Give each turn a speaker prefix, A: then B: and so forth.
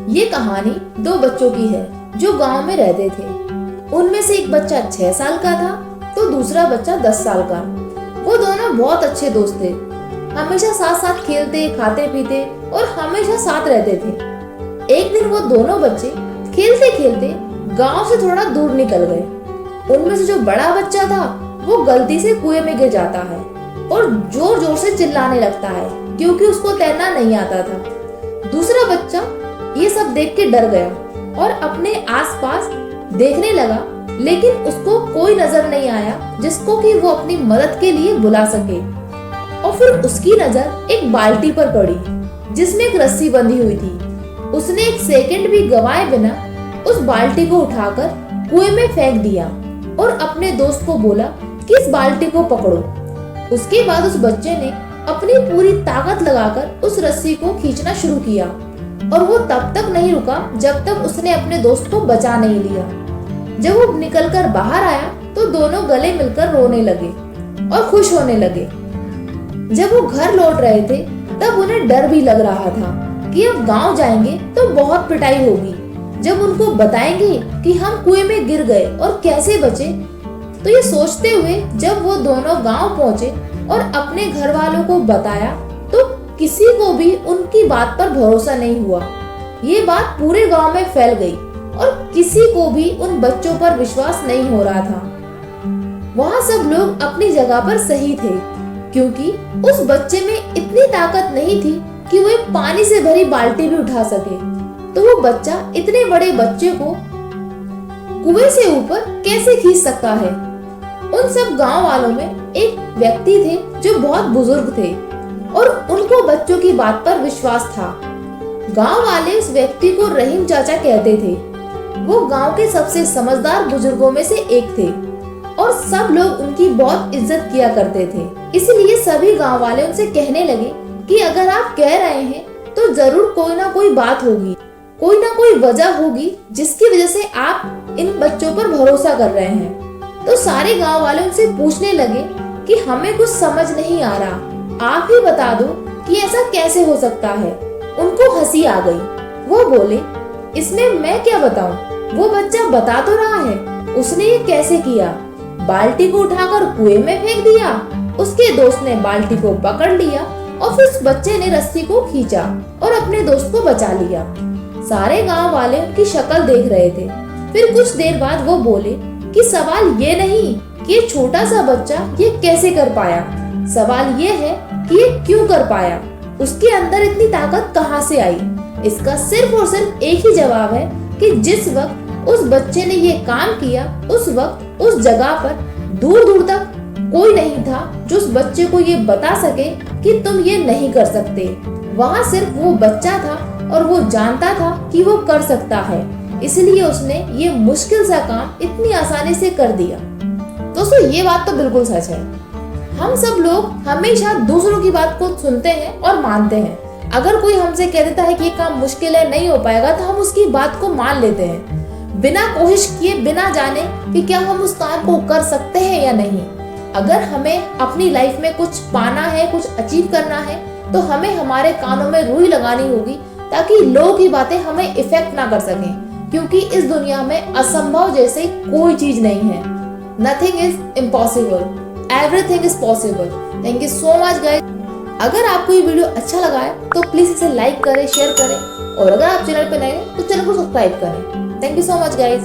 A: ये कहानी दो बच्चों की है जो गांव में रहते थे। उनमें से एक बच्चा 6 साल का था तो दूसरा बच्चा 10 साल का। वो दोनों बहुत अच्छे दोस्त थे, हमेशा साथ साथ खेलते, खाते पीते और हमेशा साथ रहते थे। एक दिन वो दोनों बच्चे खेलते खेलते गांव से थोड़ा दूर निकल गए। उनमें से जो बड़ा बच्चा था वो गलती से कुएं में गिर जाता है और जोर जोर से चिल्लाने लगता है क्योंकि उसको तैरना नहीं आता था। दूसरा बच्चा ये सब देख के डर गया और अपने आसपास देखने लगा, लेकिन उसको कोई नजर नहीं आया जिसको कि वो अपनी मदद के लिए बुला सके। और फिर उसकी नजर एक बाल्टी पर पड़ी जिसमें एक रस्सी बंधी हुई थी। उसने एक सेकंड भी गवाए बिना उस बाल्टी को उठाकर कुएं में फेंक दिया और अपने दोस्त को बोला कि इस बाल्टी को पकड़ो। उसके बाद उस बच्चे ने अपनी पूरी ताकत लगाकर उस रस्सी को खींचना शुरू किया और वो तब तक नहीं रुका जब तक उसने अपने दोस्त को बचा नहीं लिया। जब वो निकलकर बाहर आया तो दोनों गले मिलकर रोने लगे और खुश होने लगे। जब वो घर लौट रहे थे तब उन्हें डर भी लग रहा था कि अब गांव जाएंगे तो बहुत पिटाई होगी। जब उनको बताएंगे कि हम कुएं में गिर गए और कैसे बचे, तो ये सोचते हुए जब वो दोनों गांव पहुंचे और अपने घर वालों को बताया तो किसी को भी उनकी बात पर भरोसा नहीं हुआ। ये बात पूरे गांव में फैल गई और किसी को भी उन बच्चों पर विश्वास नहीं हो रहा था। वहाँ सब लोग अपनी जगह पर सही थे क्योंकि उस बच्चे में इतनी ताकत नहीं थी कि वो एक पानी से भरी बाल्टी भी उठा सके। तो वो बच्चा इतने बड़े बच्चे को कुएं से ऊपर कैसे खींच सकता है। उन सब गांव वालों में एक व्यक्ति थे जो बहुत बुजुर्ग थे और उनको बच्चों की बात पर विश्वास था। गांव वाले उस व्यक्ति को रहीम चाचा कहते थे। वो गांव के सबसे समझदार बुजुर्गों में से एक थे और सब लोग उनकी बहुत इज्जत किया करते थे। इसलिए सभी गांव वाले उनसे कहने लगे कि अगर आप कह रहे हैं तो जरूर कोई ना कोई बात होगी, कोई ना कोई वजह होगी जिसकी वजह से आप इन बच्चों पर भरोसा कर रहे हैं। तो सारे गांव वाले उनसे पूछने लगे कि हमें कुछ समझ नहीं आ रहा, आप ही बता दो कि ऐसा कैसे हो सकता है। उनको हंसी आ गई। वो बोले, इसमें मैं क्या बताऊं, वो बच्चा बता तो रहा है। उसने ये कैसे किया, बाल्टी को उठाकर कुएं में फेंक दिया। उसके दोस्त ने बाल्टी को पकड़ लिया और फिर उस बच्चे ने रस्सी को खींचा और अपने दोस्त को बचा लिया। सारे गांव वाले उनकी शक्ल देख रहे थे। फिर कुछ देर बाद वो बोले कि सवाल ये नहीं कि ये छोटा सा बच्चा ये कैसे कर पाया, सवाल ये है कि ये क्यों कर पाया, उसके अंदर इतनी ताकत कहाँ से आई। इसका सिर्फ और सिर्फ एक ही जवाब है कि जिस वक्त उस बच्चे ने ये काम किया उस वक्त उस जगह पर दूर दूर तक कोई नहीं था जो उस बच्चे को ये बता सके कि तुम ये नहीं कर सकते। वहाँ सिर्फ वो बच्चा था और वो जानता था कि वो कर सकता है, इसलिए उसने ये मुश्किल सा काम इतनी आसानी से कर दिया। दोस्तों, ये बात तो बिल्कुल सच है। हम सब लोग हमेशा दूसरों की बात को सुनते हैं और मानते हैं। अगर कोई हमसे कह देता है कि ये काम मुश्किल है, नहीं हो पाएगा, तो हम उसकी बात को मान लेते हैं बिना कोशिश किए, बिना जाने कि क्या हम उस काम को कर सकते हैं या नहीं। अगर हमें अपनी लाइफ में कुछ पाना है, कुछ अचीव करना है, तो हमें हमारे कानों में रुई लगानी होगी ताकि लोगों की बातें हमें इफेक्ट ना कर सकें, क्योंकि इस दुनिया में असंभव जैसे कोई चीज नहीं है। Nothing is impossible, everything is possible. Thank you so much guys. अगर आपको ये वीडियो अच्छा लगा है तो प्लीज इसे लाइक करें, शेयर करें और अगर आप चैनल पे नए हैं तो चैनल को सब्सक्राइब करें। Thank you so much guys.